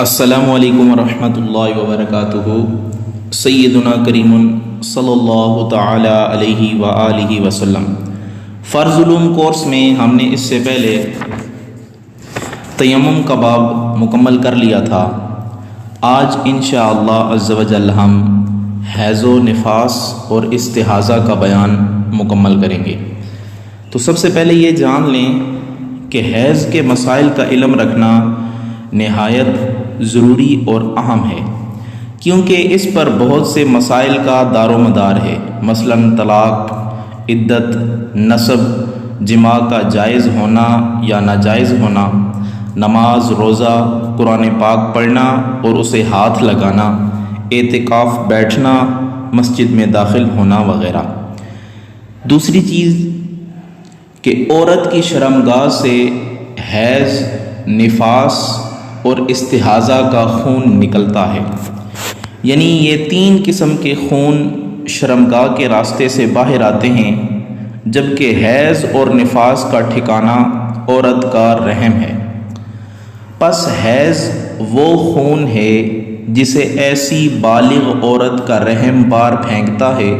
السلام علیکم ورحمۃ اللہ وبرکاتہ۔ سیدنا کریم صلی اللہ تعالی علیہ وآلہ وسلم۔ فرض علوم کورس میں ہم نے اس سے پہلے تیمم کا باب مکمل کر لیا تھا۔ آج انشاءاللہ عز و جل ہم حیض و نفاس اور استحاضہ کا بیان مکمل کریں گے۔ تو سب سے پہلے یہ جان لیں کہ حیض کے مسائل کا علم رکھنا نہایت ضروری اور اہم ہے، کیونکہ اس پر بہت سے مسائل کا دار و مدار ہے، مثلا طلاق، عدت، نسب، جماع کا جائز ہونا یا ناجائز ہونا، نماز، روزہ، قرآن پاک پڑھنا اور اسے ہاتھ لگانا، اعتکاف بیٹھنا، مسجد میں داخل ہونا وغیرہ۔ دوسری چیز کہ عورت کی شرمگاہ سے حیض، نفاس اور استحاضہ کا خون نکلتا ہے، یعنی یہ تین قسم کے خون شرمگاہ کے راستے سے باہر آتے ہیں، جبکہ حیض اور نفاس کا ٹھکانہ عورت کا رحم ہے۔ پس حیض وہ خون ہے جسے ایسی بالغ عورت کا رحم بار پھینکتا ہے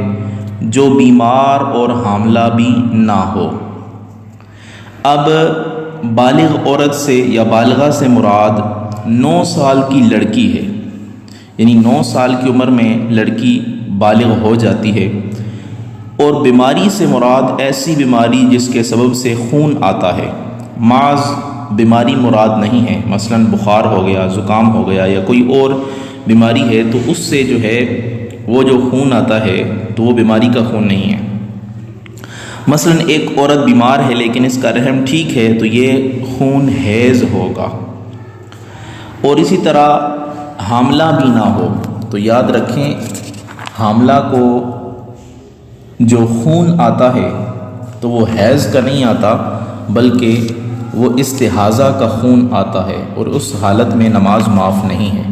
جو بیمار اور حاملہ بھی نہ ہو۔ اب بالغ عورت سے یا بالغہ سے مراد 9 سال کی لڑکی ہے، یعنی 9 سال کی عمر میں لڑکی بالغ ہو جاتی ہے۔ اور بیماری سے مراد ایسی بیماری جس کے سبب سے خون آتا ہے، محض بیماری مراد نہیں ہے، مثلا بخار ہو گیا، زکام ہو گیا یا کوئی اور بیماری ہے تو اس سے جو ہے وہ جو خون آتا ہے تو وہ بیماری کا خون نہیں ہے۔ مثلا ایک عورت بیمار ہے لیکن اس کا رحم ٹھیک ہے تو یہ خون حیض ہوگا۔ اور اسی طرح حاملہ بھی نہ ہو تو یاد رکھیں حاملہ کو جو خون آتا ہے تو وہ حیض کا نہیں آتا بلکہ وہ استحاضہ کا خون آتا ہے، اور اس حالت میں نماز معاف نہیں ہے۔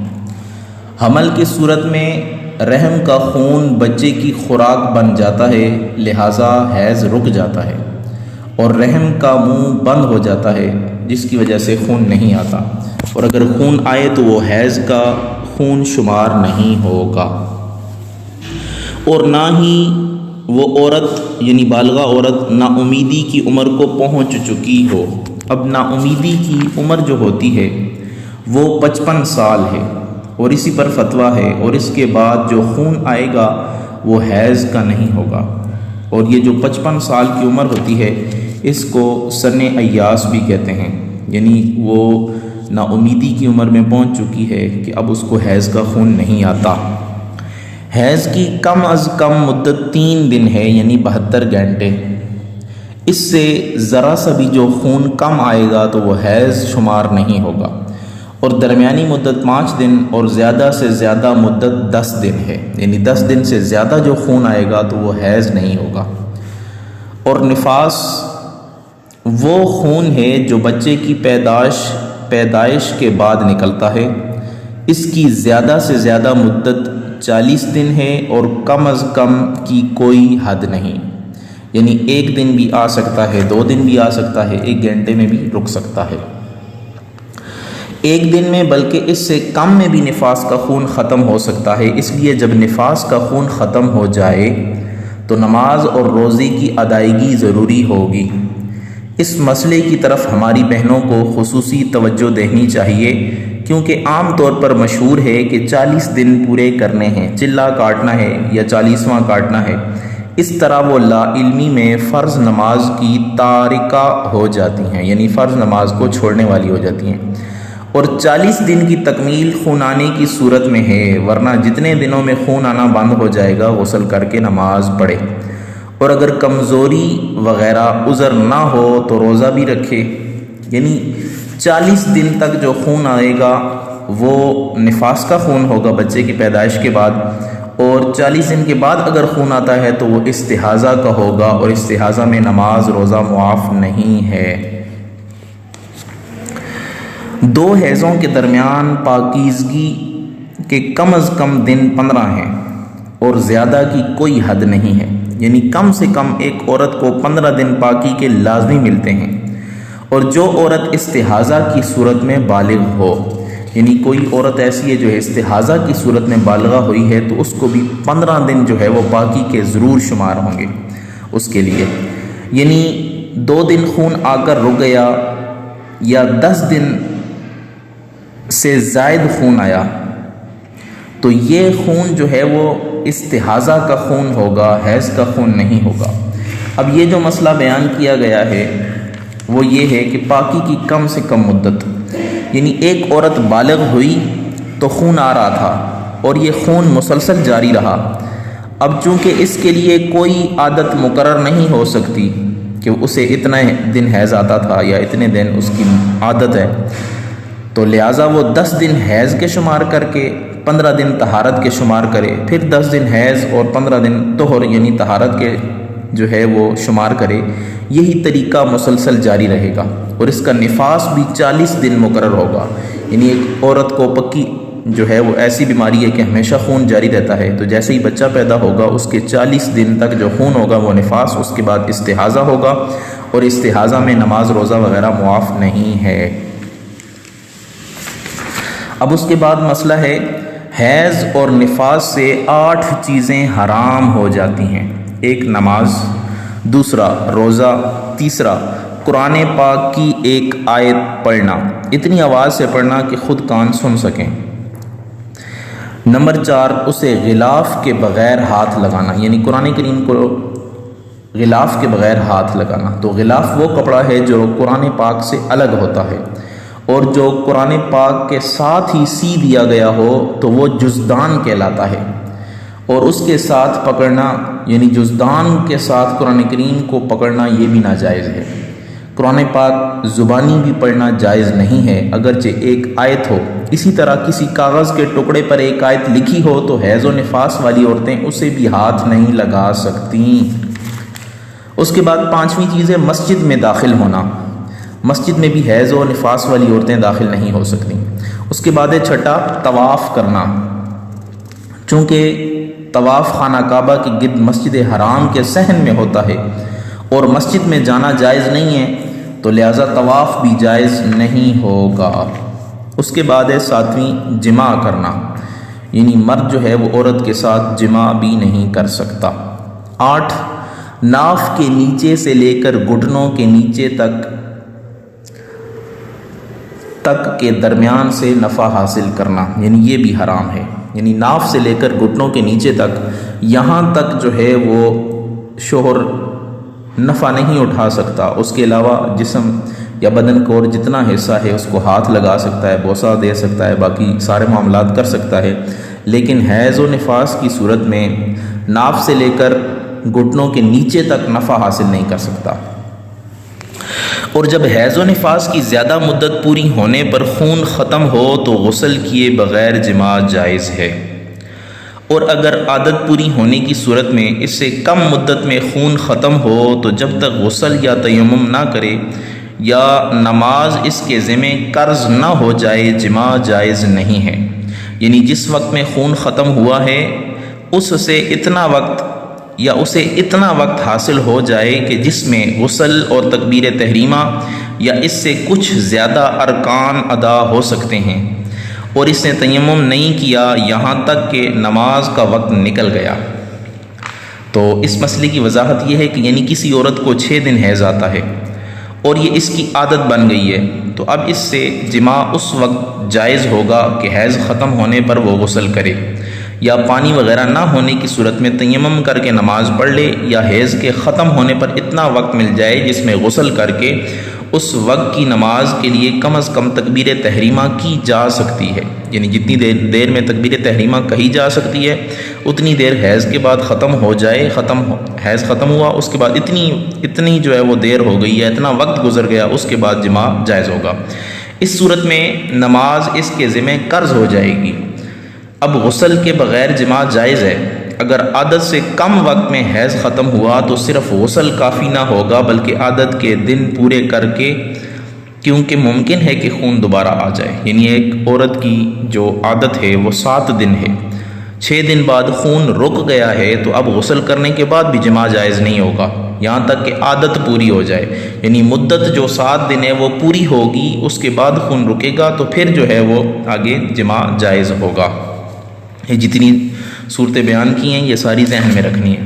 حمل کی صورت میں رحم کا خون بچے کی خوراک بن جاتا ہے، لہٰذا حیض رک جاتا ہے اور رحم کا منہ بند ہو جاتا ہے، جس کی وجہ سے خون نہیں آتا، اور اگر خون آئے تو وہ حیض کا خون شمار نہیں ہوگا۔ اور نہ ہی وہ عورت یعنی بالغہ عورت نا امیدی کی عمر کو پہنچ چکی ہو۔ اب نا امیدی کی عمر جو ہوتی ہے وہ 55 سال ہے، اور اسی پر فتویٰ ہے، اور اس کے بعد جو خون آئے گا وہ حیض کا نہیں ہوگا۔ اور یہ جو 55 سال کی عمر ہوتی ہے اس کو سن ایاس بھی کہتے ہیں، یعنی وہ نا امیدی کی عمر میں پہنچ چکی ہے کہ اب اس کو حیض کا خون نہیں آتا۔ حیض کی کم از کم مدت 3 دن ہے، یعنی 72 گھنٹے۔ اس سے ذرا سا بھی جو خون کم آئے گا تو وہ حیض شمار نہیں ہوگا، اور درمیانی مدت 5 دن اور زیادہ سے زیادہ مدت 10 دن ہے، یعنی 10 دن سے زیادہ جو خون آئے گا تو وہ حیض نہیں ہوگا۔ اور نفاس وہ خون ہے جو بچے کی پیدائش کے بعد نکلتا ہے، اس کی زیادہ سے زیادہ مدت 40 دن ہے اور کم از کم کی کوئی حد نہیں، یعنی 1 دن بھی آ سکتا ہے، 2 دن بھی آ سکتا ہے، 1 گھنٹے میں بھی رک سکتا ہے۔ 1 دن میں بلکہ اس سے کم میں بھی نفاس کا خون ختم ہو سکتا ہے، اس لیے جب نفاس کا خون ختم ہو جائے تو نماز اور روزے کی ادائیگی ضروری ہوگی۔ اس مسئلے کی طرف ہماری بہنوں کو خصوصی توجہ دینی چاہیے، کیونکہ عام طور پر مشہور ہے کہ 40 دن پورے کرنے ہیں، چلہ کاٹنا ہے یا 40واں کاٹنا ہے۔ اس طرح وہ لا علمی میں فرض نماز کی تارکہ ہو جاتی ہیں، یعنی فرض نماز کو چھوڑنے والی ہو جاتی ہیں۔ اور 40 دن کی تکمیل خون آنے کی صورت میں ہے، ورنہ جتنے دنوں میں خون آنا بند ہو جائے گا غسل کر کے نماز پڑھے، اور اگر کمزوری وغیرہ عذر نہ ہو تو روزہ بھی رکھے۔ یعنی 40 دن تک جو خون آئے گا وہ نفاس کا خون ہوگا بچے کی پیدائش کے بعد، اور 40 دن کے بعد اگر خون آتا ہے تو وہ استحاضہ کا ہوگا، اور استحاضہ میں نماز روزہ معاف نہیں ہے۔ 2 حیضوں کے درمیان پاکیزگی کے کم از کم دن 15 ہیں، اور زیادہ کی کوئی حد نہیں ہے، یعنی کم سے کم ایک عورت کو 15 دن پاکی کے لازمی ملتے ہیں، اور جو عورت استحاضہ کی صورت میں بالغ ہو، یعنی کوئی عورت ایسی ہے جو ہے استحاضہ کی صورت میں بالغہ ہوئی ہے تو اس کو بھی 15 دن جو ہے وہ پاکی کے ضرور شمار ہوں گے اس کے لیے. یعنی 2 دن خون آ کر رک گیا یا 10 دن سے زائد خون آیا تو یہ خون جو ہے وہ استحاضہ کا خون ہوگا، حیض کا خون نہیں ہوگا. اب یہ جو مسئلہ بیان کیا گیا ہے وہ یہ ہے کہ پاکی کی کم سے کم مدت، یعنی ایک عورت بالغ ہوئی تو خون آ رہا تھا اور یہ خون مسلسل جاری رہا. اب چونکہ اس کے لیے کوئی عادت مقرر نہیں ہو سکتی کہ اسے اتنا دن حیض آتا تھا یا اتنے دن اس کی عادت ہے، تو لہٰذا وہ 10 دن حیض کے شمار کر کے 15 دن طہارت کے شمار کرے، پھر 10 دن حیض اور 15 دن طہر یعنی طہارت کے جو ہے وہ شمار کرے. یہی طریقہ مسلسل جاری رہے گا اور اس کا نفاس بھی 40 دن مقرر ہوگا. یعنی ایک عورت کو پکی جو ہے وہ ایسی بیماری ہے کہ ہمیشہ خون جاری رہتا ہے، تو جیسے ہی بچہ پیدا ہوگا اس کے 40 دن تک جو خون ہوگا وہ نفاس، اس کے بعد استحاضہ ہوگا اور استحاضہ میں نماز روزہ وغیرہ معاف نہیں ہے. اب اس کے بعد مسئلہ ہے حیض اور نفاس سے 8 چیزیں حرام ہو جاتی ہیں. ایک نماز، دوسرا روزہ، تیسرا قرآن پاک کی ایک آیت پڑھنا، اتنی آواز سے پڑھنا کہ خود کان سن سکیں. نمبر 4 اسے غلاف کے بغیر ہاتھ لگانا، یعنی قرآن کریم کو غلاف کے بغیر ہاتھ لگانا. تو غلاف وہ کپڑا ہے جو قرآن پاک سے الگ ہوتا ہے، اور جو قرآن پاک کے ساتھ ہی سی دیا گیا ہو تو وہ جزدان کہلاتا ہے. اور اس کے ساتھ پکڑنا یعنی جزدان کے ساتھ قرآن کریم کو پکڑنا یہ بھی ناجائز ہے. قرآن پاک زبانی بھی پڑھنا جائز نہیں ہے اگرچہ ایک آیت ہو. اسی طرح کسی کاغذ کے ٹکڑے پر ایک آیت لکھی ہو تو حیض و نفاس والی عورتیں اسے بھی ہاتھ نہیں لگا سکتیں. اس کے بعد 5ویں چیز ہے مسجد میں داخل ہونا. مسجد میں بھی حیض و نفاس والی عورتیں داخل نہیں ہو سکتیں. اس کے بعد ہے 6 طواف کرنا. چونکہ طواف خانہ کعبہ کے گرد مسجد حرام کے صحن میں ہوتا ہے اور مسجد میں جانا جائز نہیں ہے تو لہٰذا طواف بھی جائز نہیں ہوگا. اس کے بعد ہے 7ویں جماع کرنا، یعنی مرد جو ہے وہ عورت کے ساتھ جماع بھی نہیں کر سکتا. 8 ناف کے نیچے سے لے کر گھٹنوں کے نیچے تک کے درمیان سے نفع حاصل کرنا، یعنی یہ بھی حرام ہے. یعنی ناف سے لے کر گھٹنوں کے نیچے تک، یہاں تک جو ہے وہ شوہر نفع نہیں اٹھا سکتا. اس کے علاوہ جسم یا بدن کو اور جتنا حصہ ہے اس کو ہاتھ لگا سکتا ہے، بوسہ دے سکتا ہے، باقی سارے معاملات کر سکتا ہے. لیکن حیض و نفاس کی صورت میں ناف سے لے کر گھٹنوں کے نیچے تک نفع حاصل نہیں کر سکتا. اور جب حیض و نفاس کی زیادہ مدت پوری ہونے پر خون ختم ہو تو غسل کیے بغیر جماع جائز ہے. اور اگر عادت پوری ہونے کی صورت میں اس سے کم مدت میں خون ختم ہو تو جب تک غسل یا تیمم نہ کرے یا نماز اس کے ذمہ قرض نہ ہو جائے جماع جائز نہیں ہے. یعنی جس وقت میں خون ختم ہوا ہے اس سے اتنا وقت یا اسے اتنا وقت حاصل ہو جائے کہ جس میں غسل اور تکبیر تحریمہ یا اس سے کچھ زیادہ ارکان ادا ہو سکتے ہیں، اور اس نے تیمم نہیں کیا یہاں تک کہ نماز کا وقت نکل گیا. تو اس مسئلے کی وضاحت یہ ہے کہ یعنی کسی عورت کو 6 دن حیض آتا ہے اور یہ اس کی عادت بن گئی ہے تو اب اس سے جماع اس وقت جائز ہوگا کہ حیض ختم ہونے پر وہ غسل کرے، یا پانی وغیرہ نہ ہونے کی صورت میں تیمم کر کے نماز پڑھ لے، یا حیض کے ختم ہونے پر اتنا وقت مل جائے جس میں غسل کر کے اس وقت کی نماز کے لیے کم از کم تکبیر تحریمہ کی جا سکتی ہے. یعنی جتنی دیر میں تکبیر تحریمہ کہی جا سکتی ہے اتنی دیر حیض کے بعد ختم ہو جائے. حیض ختم ہوا اس کے بعد اتنی جو ہے وہ دیر ہو گئی ہے، اتنا وقت گزر گیا، اس کے بعد جماع جائز ہوگا. اس صورت میں نماز اس کے ذمہ قرض ہو جائے گی. اب غسل کے بغیر جماع جائز ہے. اگر عادت سے کم وقت میں حیض ختم ہوا تو صرف غسل کافی نہ ہوگا بلکہ عادت کے دن پورے کر کے، کیونکہ ممکن ہے کہ خون دوبارہ آ جائے. یعنی ایک عورت کی جو عادت ہے وہ 7 دن ہے، 6 دن بعد خون رک گیا ہے تو اب غسل کرنے کے بعد بھی جماع جائز نہیں ہوگا. یہاں تک کہ عادت پوری ہو جائے، یعنی مدت جو 7 دن ہے وہ پوری ہوگی، اس کے بعد خون رکے گا تو پھر جو ہے وہ آگے جماع جائز ہوگا۔ یہ جتنی صورتیں بیان کی ہیں یہ ساری ذہن میں رکھنی ہے۔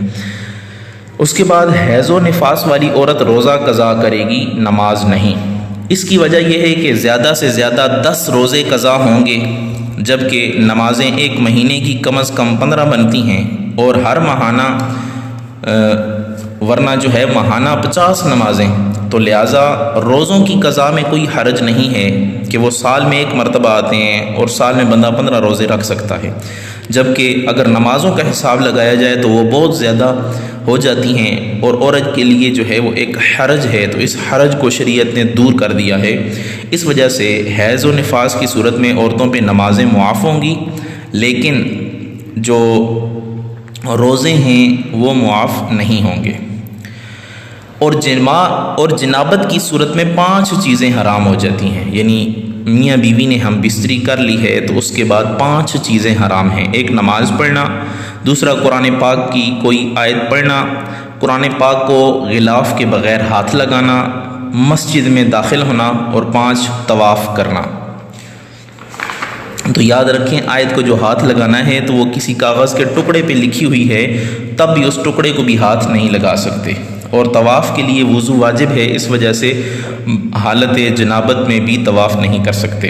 اس کے بعد حیض و نفاس والی عورت روزہ قضا کرے گی، نماز نہیں۔ اس کی وجہ یہ ہے کہ زیادہ سے زیادہ 10 روزے قضا ہوں گے، جبکہ نمازیں ایک مہینے کی کم از کم 15 بنتی ہیں، اور ہر ماہانہ ورنہ جو ہے ماہانہ 50 نمازیں، تو لہٰذا روزوں کی قضا میں کوئی حرج نہیں ہے کہ وہ سال میں ایک مرتبہ آتے ہیں اور سال میں بندہ 15 روزے رکھ سکتا ہے، جبکہ اگر نمازوں کا حساب لگایا جائے تو وہ بہت زیادہ ہو جاتی ہیں، اور عورت کے لیے جو ہے وہ ایک حرج ہے، تو اس حرج کو شریعت نے دور کر دیا ہے۔ اس وجہ سے حیض و نفاس کی صورت میں عورتوں پہ نمازیں معاف ہوں گی، لیکن جو روزے ہیں وہ معاف نہیں ہوں گے۔ اور جماع اور جنابت کی صورت میں 5 چیزیں حرام ہو جاتی ہیں، یعنی میاں بیوی نے ہم بستری کر لی ہے تو اس کے بعد 5 چیزیں حرام ہیں۔ ایک نماز پڑھنا، دوسرا قرآن پاک کی کوئی آیت پڑھنا، قرآن پاک کو غلاف کے بغیر ہاتھ لگانا، مسجد میں داخل ہونا، اور 5 طواف کرنا۔ تو یاد رکھیں آیت کو جو ہاتھ لگانا ہے تو وہ کسی کاغذ کے ٹکڑے پہ لکھی ہوئی ہے، تب بھی اس ٹکڑے کو بھی ہاتھ نہیں لگا سکتے، اور طواف کے لیے وضو واجب ہے، اس وجہ سے حالت جنابت میں بھی طواف نہیں کر سکتے۔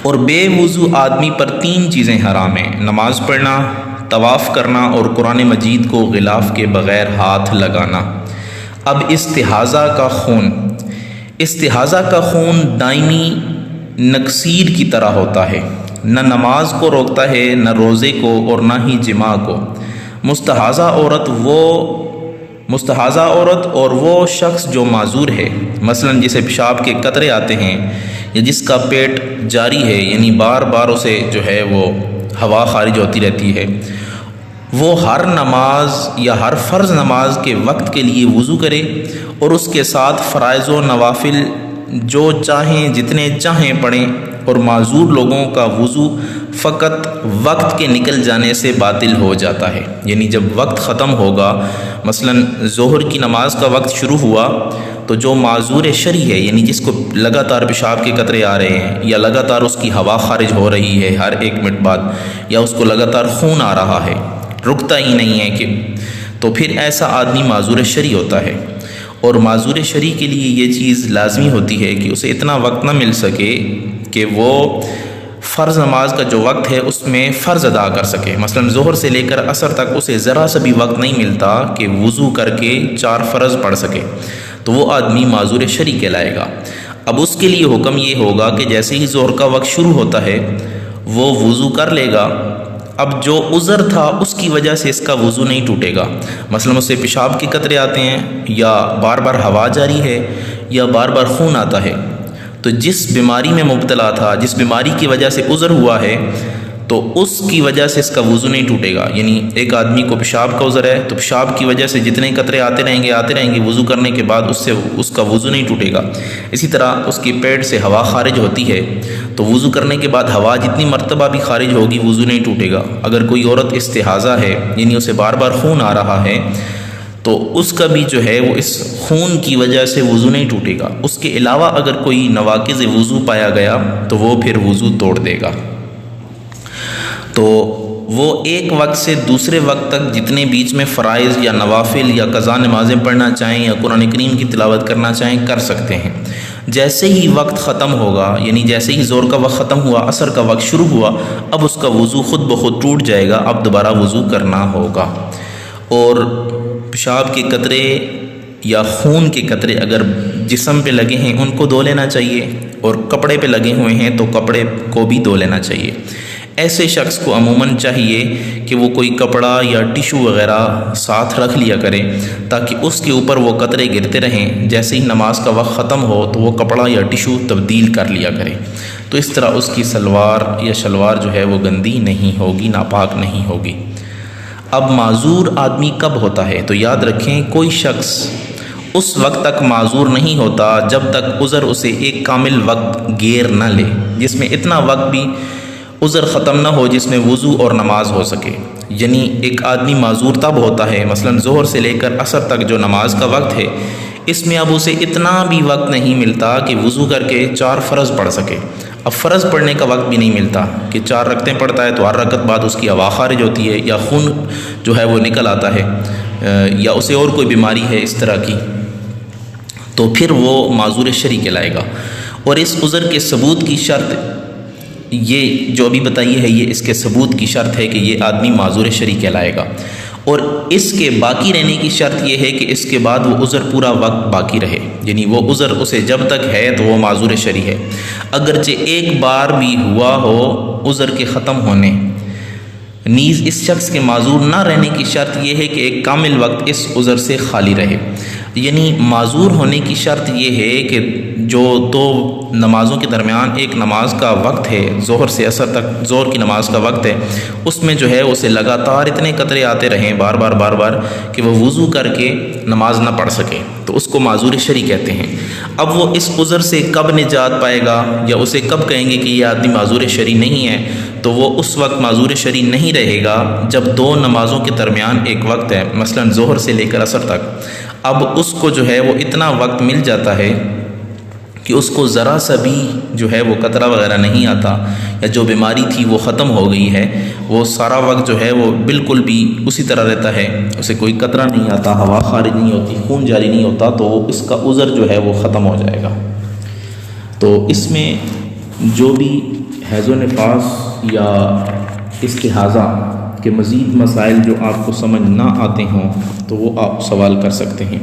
اور بے وضو آدمی پر 3 چیزیں حرام ہیں، نماز پڑھنا، طواف کرنا، اور قرآن مجید کو غلاف کے بغیر ہاتھ لگانا۔ اب استحاضہ کا خون دائمی نکسیر کی طرح ہوتا ہے، نہ نماز کو روکتا ہے، نہ روزے کو، اور نہ ہی جماع کو۔ مستحاضہ عورت اور وہ شخص جو معذور ہے، مثلا جسے پیشاب کے قطرے آتے ہیں یا جس کا پیٹ جاری ہے، یعنی بار بار اسے جو ہے وہ ہوا خارج ہوتی رہتی ہے، وہ ہر نماز یا ہر فرض نماز کے وقت کے لیے وضو کرے، اور اس کے ساتھ فرائض و نوافل جو چاہیں جتنے چاہیں پڑھیں، اور معذور لوگوں کا وضو فقط وقت کے نکل جانے سے باطل ہو جاتا ہے، یعنی جب وقت ختم ہوگا، مثلا ظہر کی نماز کا وقت شروع ہوا تو جو معذور شرعی ہے، یعنی جس کو لگاتار پیشاب کے قطرے آ رہے ہیں یا لگاتار اس کی ہوا خارج ہو رہی ہے ہر 1 منٹ بعد، یا اس کو لگاتار خون آ رہا ہے، رکتا ہی نہیں ہے، تو پھر ایسا آدمی معذور شرعی ہوتا ہے۔ اور معذور شرعی کے لیے یہ چیز لازمی ہوتی ہے کہ اسے اتنا وقت نہ مل سکے کہ وہ فرض نماز کا جو وقت ہے اس میں فرض ادا کر سکے، مثلا ظہر سے لے کر عصر تک اسے ذرا سا بھی وقت نہیں ملتا کہ وضو کر کے 4 فرض پڑھ سکے، تو وہ آدمی معذور شرعی کہلائے گا۔ اب اس کے لیے حکم یہ ہوگا کہ جیسے ہی ظہر کا وقت شروع ہوتا ہے وہ وضو کر لے گا۔ اب جو عذر تھا اس کی وجہ سے اس کا وضو نہیں ٹوٹے گا، مثلا اسے پیشاب کے قطرے آتے ہیں، یا بار بار ہوا جاری ہے، یا بار بار خون آتا ہے، تو جس بیماری میں مبتلا تھا، جس بیماری کی وجہ سے عذر ہوا ہے، تو اس کی وجہ سے اس کا وضو نہیں ٹوٹے گا۔ یعنی ایک آدمی کو پیشاب کا عذر ہے تو پیشاب کی وجہ سے جتنے قطرے آتے رہیں گے وضو کرنے کے بعد اس کا وضو نہیں ٹوٹے گا۔ اسی طرح اس کے پیٹ سے ہوا خارج ہوتی ہے تو وضو کرنے کے بعد ہوا جتنی مرتبہ بھی خارج ہوگی وضو نہیں ٹوٹے گا۔ اگر کوئی عورت استحاضہ ہے، یعنی اسے بار بار خون آ رہا ہے، تو اس کا بھی جو ہے وہ اس خون کی وجہ سے وضو نہیں ٹوٹے گا۔ اس کے علاوہ اگر کوئی نواقض وضو پایا گیا تو وہ پھر وضو توڑ دے گا۔ تو وہ ایک وقت سے دوسرے وقت تک جتنے بیچ میں فرائض یا نوافل یا قضا نمازیں پڑھنا چاہیں یا قرآن کریم کی تلاوت کرنا چاہیں کر سکتے ہیں۔ جیسے ہی وقت ختم ہوگا، یعنی جیسے ہی ظہر کا وقت ختم ہوا، عصر کا وقت شروع ہوا، اب اس کا وضو خود بخود ٹوٹ جائے گا، اب دوبارہ وضو کرنا ہوگا۔ اور پیشاب کے قطرے یا خون کے قطرے اگر جسم پہ لگے ہیں ان کو دھو لینا چاہیے، اور کپڑے پہ لگے ہوئے ہیں تو کپڑے کو بھی دھو لینا چاہیے۔ ایسے شخص کو عموماً چاہیے کہ وہ کوئی کپڑا یا ٹیشو وغیرہ ساتھ رکھ لیا کرے تاکہ اس کے اوپر وہ قطرے گرتے رہیں، جیسے ہی نماز کا وقت ختم ہو تو وہ کپڑا یا ٹیشو تبدیل کر لیا کرے، تو اس طرح اس کی سلوار یا شلوار جو ہے وہ گندی نہیں ہوگی، ناپاک نہیں ہوگی۔ اب معذور آدمی کب ہوتا ہے؟ تو یاد رکھیں کوئی شخص اس وقت تک معذور نہیں ہوتا جب تک عذر اسے ایک کامل وقت گیر نہ لے، جس میں اتنا وقت بھی عذر ختم نہ ہو جس میں وضو اور نماز ہو سکے۔ یعنی ایک آدمی معذور تب ہوتا ہے، مثلا ظہر سے لے کر عصر تک جو نماز کا وقت ہے، اس میں اب اسے اتنا بھی وقت نہیں ملتا کہ وضو کر کے 4 فرض پڑھ سکے۔ اب فرض پڑھنے کا وقت بھی نہیں ملتا کہ 4 رکعتیں پڑھتا ہے تو ہر رکعت بعد اس کی ہوا خارج ہوتی ہے، یا خون جو ہے وہ نکل آتا ہے، یا اسے اور کوئی بیماری ہے اس طرح کی، تو پھر وہ معذور شرعی کہلائے گا۔ اور اس عذر کے ثبوت کی شرط یہ جو ابھی بتائی ہے، یہ اس کے ثبوت کی شرط ہے کہ یہ آدمی معذور شرعی کہلائے گا۔ اور اس کے باقی رہنے کی شرط یہ ہے کہ اس کے بعد وہ عذر پورا وقت باقی رہے، یعنی وہ عذر اسے جب تک ہے تو وہ معذور شرعی ہے، اگرچہ ایک بار بھی ہوا ہو عذر کے ختم ہونے۔ نیز اس شخص کے معذور نہ رہنے کی شرط یہ ہے کہ ایک کامل وقت اس عذر سے خالی رہے۔ یعنی معذور ہونے کی شرط یہ ہے کہ جو 2 نمازوں کے درمیان ایک نماز کا وقت ہے، ظہر سے عصر تک ظہر کی نماز کا وقت ہے، اس میں جو ہے اسے لگاتار اتنے قطرے آتے رہیں بار بار کہ وہ وضو کر کے نماز نہ پڑھ سکے، تو اس کو معذور شرعی کہتے ہیں۔ اب وہ اس عذر سے کب نجات پائے گا، یا اسے کب کہیں گے کہ یہ آدمی معذور شرعی نہیں ہے، تو وہ اس وقت معذور شرعی نہیں رہے گا جب 2 نمازوں کے درمیان ایک وقت ہے، مثلا ظہر سے لے کر عصر تک۔ اب اس کو جو ہے وہ اتنا وقت مل جاتا ہے کہ اس کو ذرا سا بھی جو ہے وہ قطرہ وغیرہ نہیں آتا، یا جو بیماری تھی وہ ختم ہو گئی ہے، وہ سارا وقت جو ہے وہ بالکل بھی اسی طرح رہتا ہے، اسے کوئی قطرہ نہیں آتا، ہوا خارج نہیں ہوتی، خون جاری نہیں ہوتا، تو اس کا عذر جو ہے وہ ختم ہو جائے گا۔ تو اس میں جو بھی حیض و نفاس یا استحاضہ کے مزید مسائل جو آپ کو سمجھ نہ آتے ہوں تو وہ آپ سوال کر سکتے ہیں۔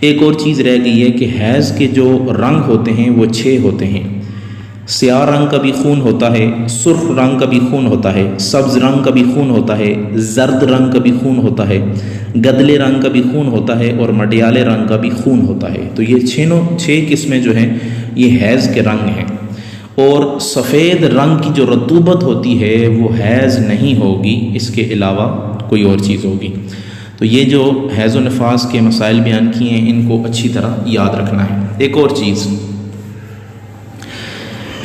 ایک اور چیز رہ گئی ہے کہ حیض کے جو رنگ ہوتے ہیں وہ 6 ہوتے ہیں۔ سیاہ رنگ کا بھی خون ہوتا ہے، سرخ رنگ کا بھی خون ہوتا ہے، سبز رنگ کا بھی خون ہوتا ہے، زرد رنگ کا بھی خون ہوتا ہے، گدلے رنگ کا بھی خون ہوتا ہے، اور مٹیالے رنگ کا بھی خون ہوتا ہے۔ تو یہ 6 قسمیں جو ہیں یہ حیض کے رنگ ہیں۔ اور سفید رنگ کی جو رطوبت ہوتی ہے وہ حیض نہیں ہوگی، اس کے علاوہ کوئی اور چیز ہوگی۔ تو یہ جو حیض و نفاس کے مسائل بیان کیے ہیں ان کو اچھی طرح یاد رکھنا ہے۔ ایک اور چیز،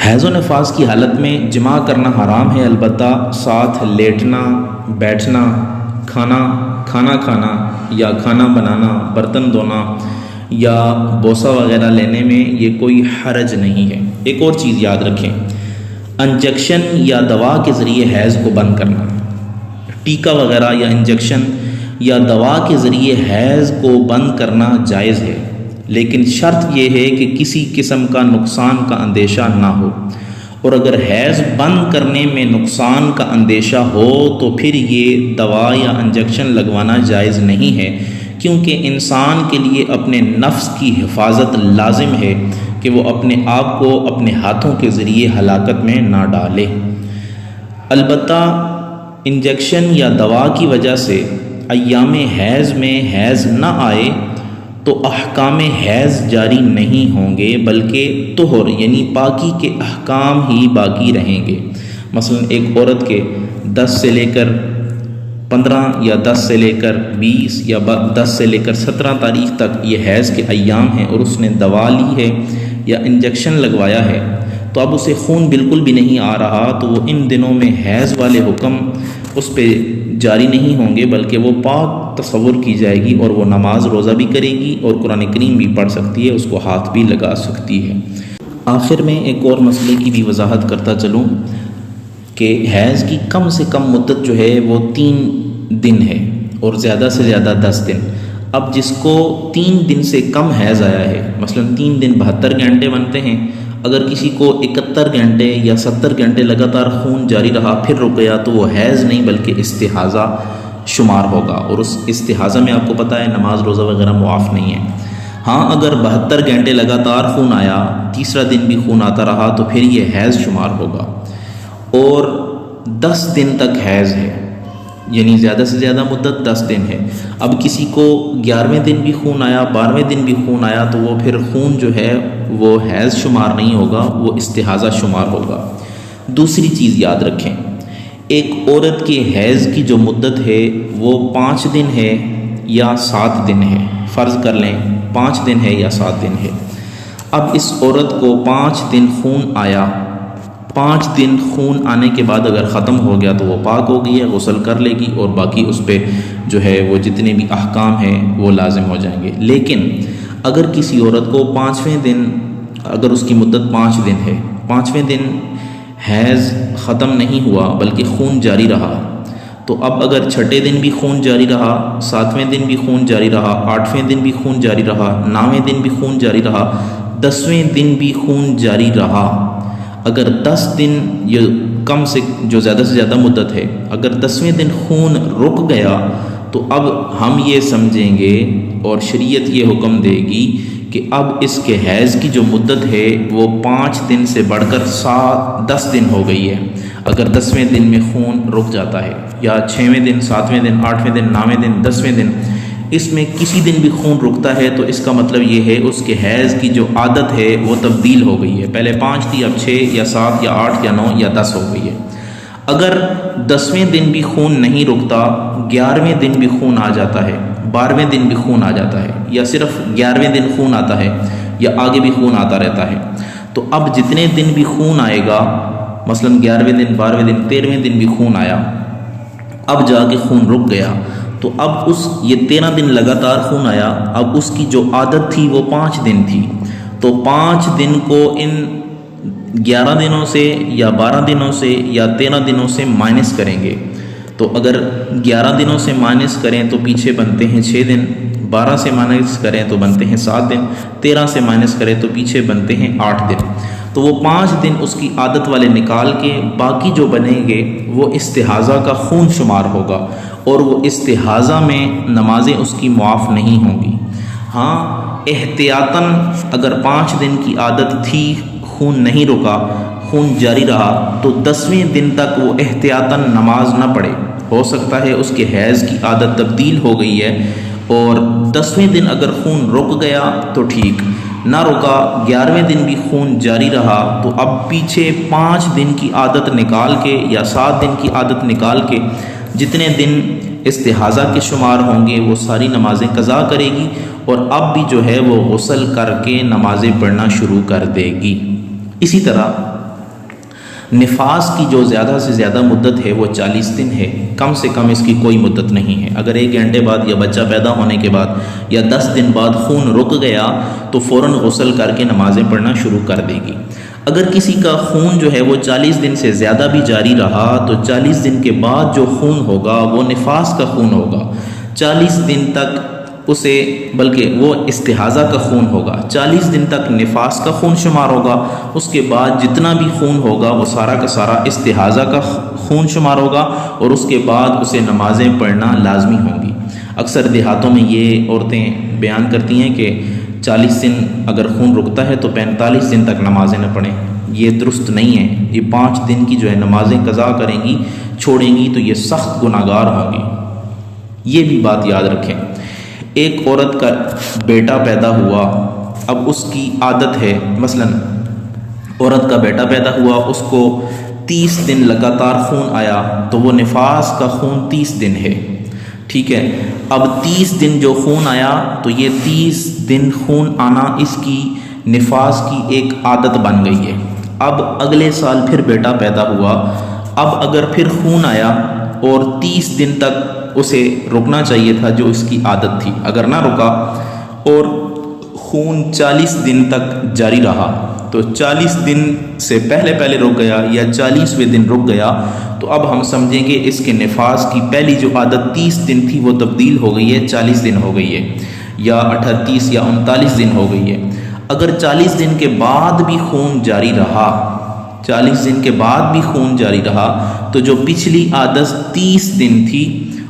حیض و نفاس کی حالت میں جماع کرنا حرام ہے، البتہ ساتھ لیٹنا، بیٹھنا، کھانا کھانا یا کھانا بنانا، برتن دھونا یا بوسہ وغیرہ لینے میں یہ کوئی حرج نہیں ہے۔ ایک اور چیز یاد رکھیں، انجیکشن یا دوا کے ذریعے حیض کو بند کرنا، ٹیکا وغیرہ یا انجیکشن یا دوا کے ذریعے حیض کو بند کرنا جائز ہے، لیکن شرط یہ ہے کہ کسی قسم کا نقصان کا اندیشہ نہ ہو، اور اگر حیض بند کرنے میں نقصان کا اندیشہ ہو تو پھر یہ دوا یا انجیکشن لگوانا جائز نہیں ہے، کیونکہ انسان کے لیے اپنے نفس کی حفاظت لازم ہے کہ وہ اپنے آپ کو اپنے ہاتھوں کے ذریعے ہلاکت میں نہ ڈالے۔ البتہ انجیکشن یا دوا کی وجہ سے ایام حیض میں حیض نہ آئے تو احکام حیض جاری نہیں ہوں گے، بلکہ طہر یعنی پاکی کے احکام ہی باقی رہیں گے۔ مثلا ایک عورت کے 10 سے لے کر 15 یا 10 سے لے کر 20 یا 10 سے لے کر 17 تاریخ تک یہ حیض کے ایام ہیں، اور اس نے دوا لی ہے یا انجیکشن لگوایا ہے، تو اب اسے خون بالکل بھی نہیں آ رہا، تو وہ ان دنوں میں حیض والے حکم اس پہ جاری نہیں ہوں گے، بلکہ وہ پاک تصور کی جائے گی، اور وہ نماز روزہ بھی کرے گی اور قرآن کریم بھی پڑھ سکتی ہے، اس کو ہاتھ بھی لگا سکتی ہے۔ آخر میں ایک اور مسئلے کی بھی وضاحت کرتا چلوں کہ حیض کی کم سے کم مدت جو ہے وہ 3 دن ہے، اور زیادہ سے زیادہ 10 دن۔ اب جس کو 3 دن سے کم حیض آیا ہے، مثلا 3 دن 72 گھنٹے بنتے ہیں، اگر کسی کو 71 گھنٹے یا 70 گھنٹے لگاتار خون جاری رہا پھر رک گیا، تو وہ حیض نہیں بلکہ استحاضہ شمار ہوگا، اور اس استحاضہ میں آپ کو پتہ ہے نماز روزہ وغیرہ معاف نہیں ہے۔ ہاں اگر 72 گھنٹے لگاتار خون آیا، تیسرا دن بھی خون آتا رہا، تو پھر یہ حیض شمار ہوگا، اور 10 دن تک حیض ہے، یعنی زیادہ سے زیادہ مدت 10 دن ہے۔ اب کسی کو 11ویں دن بھی خون آیا، 12ویں دن بھی خون آیا، تو وہ پھر خون جو ہے وہ حیض شمار نہیں ہوگا، وہ استحاضہ شمار ہوگا۔ دوسری چیز یاد رکھیں، ایک عورت کے حیض کی جو مدت ہے وہ 5 دن ہے یا 7 دن ہے، فرض کر لیں 5 دن ہے یا 7 دن ہے۔ اب اس عورت کو 5 دن خون آیا، 5 دن خون آنے کے بعد اگر ختم ہو گیا تو وہ پاک ہو گئی ہے، غسل کر لے گی اور باقی اس پہ جو ہے وہ جتنے بھی احکام ہیں وہ لازم ہو جائیں گے۔ لیکن اگر کسی عورت کو 5ویں دن، اگر اس کی مدت 5 دن ہے، 5ویں دن حیض ختم نہیں ہوا بلکہ خون جاری رہا، تو اب اگر 6 دن بھی خون جاری رہا، 7ویں دن بھی خون جاری رہا، 8ویں دن بھی خون جاری رہا، 9ویں دن بھی خون جاری رہا، 10ویں دن بھی خون جاری رہا، اگر 10 دن یہ کم سے جو زیادہ سے زیادہ مدت ہے، اگر 10ویں دن خون رک گیا تو اب ہم یہ سمجھیں گے اور شریعت یہ حکم دے گی کہ اب اس کے حیض کی جو مدت ہے وہ 5 دن سے بڑھ کر 10 دن ہو گئی ہے۔ اگر 10ویں دن میں خون رک جاتا ہے یا 6ویں دن، 7ویں دن، 8ویں دن، 9ویں دن، 10ویں دن، اس میں کسی دن بھی خون رکتا ہے تو اس کا مطلب یہ ہے اس کے حیض کی جو عادت ہے وہ تبدیل ہو گئی ہے، پہلے 5 تھی اب 6 یا 7 یا 8 یا 9 یا 10 ہو گئی ہے۔ اگر 10ویں دن بھی خون نہیں رکتا، 11ویں دن بھی خون آ جاتا ہے، 12ویں دن بھی خون آ جاتا ہے، یا صرف 11ویں دن خون آتا ہے یا آگے بھی خون آتا رہتا ہے، تو اب جتنے دن بھی خون آئے گا، مثلا 11ویں دن، 12ویں دن، 13ویں دن بھی خون آیا، اب جا کے خون رک گیا، تو اب یہ 13 دن لگاتار خون آیا، اب اس کی جو عادت تھی وہ 5 دن تھی، تو 5 دن کو ان 11 دنوں سے یا 12 دنوں سے یا 13 دنوں سے مائنس کریں گے، تو اگر 11 دنوں سے مائنس کریں تو پیچھے بنتے ہیں 6 دن، 12 سے مائنس کریں تو بنتے ہیں 7 دن، 13 سے مائنس کریں تو پیچھے بنتے ہیں 8 دن، تو وہ 5 دن اس کی عادت والے نکال کے باقی جو بنیں گے وہ استحاضہ کا خون شمار ہوگا، اور وہ استحاضہ میں نمازیں اس کی معاف نہیں ہوں گی۔ ہاں احتیاطاً اگر 5 دن کی عادت تھی، خون نہیں رکا، خون جاری رہا، تو 10ویں دن تک وہ احتیاطاً نماز نہ پڑھے، ہو سکتا ہے اس کے حیض کی عادت تبدیل ہو گئی ہے، اور 10ویں دن اگر خون رک گیا تو ٹھیک، نہ رکا، 11ویں دن بھی خون جاری رہا، تو اب پیچھے 5 دن کی عادت نکال کے یا 7 دن کی عادت نکال کے جتنے دن استحاضہ کے شمار ہوں گے وہ ساری نمازیں قضا کرے گی، اور اب بھی جو ہے وہ غسل کر کے نمازیں پڑھنا شروع کر دے گی۔ اسی طرح نفاس کی جو زیادہ سے زیادہ مدت ہے وہ 40 دن ہے، کم سے کم اس کی کوئی مدت نہیں ہے۔ اگر 1 گھنٹے بعد یا بچہ پیدا ہونے کے بعد یا 10 دن بعد خون رک گیا تو فوراً غسل کر کے نمازیں پڑھنا شروع کر دے گی۔ اگر کسی کا خون جو ہے وہ 40 دن سے زیادہ بھی جاری رہا تو 40 دن کے بعد جو خون ہوگا وہ نفاس کا خون ہوگا، 40 دن تک اسے، بلکہ وہ استحاضہ کا خون ہوگا، 40 دن تک نفاس کا خون شمار ہوگا، اس کے بعد جتنا بھی خون ہوگا وہ سارا کا سارا استحاضہ کا خون شمار ہوگا، اور اس کے بعد اسے نمازیں پڑھنا لازمی ہوں گی۔ اکثر دیہاتوں میں یہ عورتیں بیان کرتی ہیں کہ 40 دن اگر خون رکتا ہے تو 45 دن تک نمازیں نہ پڑھیں، یہ درست نہیں ہے۔ یہ 5 دن کی جو ہے نمازیں قضا کریں گی، چھوڑیں گی تو یہ سخت گناہگار ہوں گی، یہ بھی بات یاد رکھیں۔ ایک عورت کا بیٹا پیدا ہوا، اب اس کی عادت ہے، مثلا عورت کا بیٹا پیدا ہوا، اس کو 30 دن لگاتار خون آیا تو وہ نفاس کا خون 30 دن ہے، ٹھیک ہے۔ اب 30 دن جو خون آیا تو یہ 30 دن خون آنا اس کی نفاس کی ایک عادت بن گئی ہے۔ اب اگلے سال پھر بیٹا پیدا ہوا، اب اگر پھر خون آیا اور 30 دن تک اسے رکنا چاہیے تھا جو اس کی عادت تھی، اگر نہ رکا اور خون 40 دن تک جاری رہا تو 40 دن سے پہلے رک گیا یا 40ویں دن رک گیا، تو اب ہم سمجھیں گے اس کے نفاس کی پہلی جو عادت 30 دن تھی وہ تبدیل ہو گئی ہے، 40 دن ہو گئی ہے، یا 38 یا 39 دن ہو گئی ہے۔ اگر 40 دن کے بعد بھی خون جاری رہا، 40 دن کے بعد بھی خون جاری رہا تو جو پچھلی عادت 30 دن تھی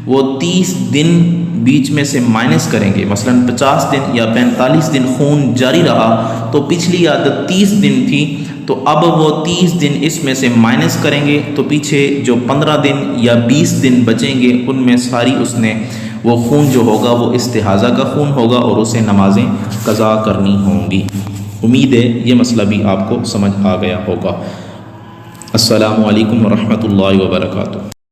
وہ 30 دن بیچ میں سے مائنس کریں گے، مثلا 50 دن یا 45 دن خون جاری رہا تو پچھلی عادت 30 دن تھی، تو اب وہ 30 دن اس میں سے مائنس کریں گے تو پیچھے جو 15 دن یا 20 دن بچیں گے ان میں ساری اس نے وہ خون جو ہوگا وہ استحاضہ کا خون ہوگا اور اسے نمازیں قضا کرنی ہوں گی۔ امید ہے یہ مسئلہ بھی آپ کو سمجھ آ گیا ہوگا۔ السلام علیکم ورحمۃ اللہ وبرکاتہ۔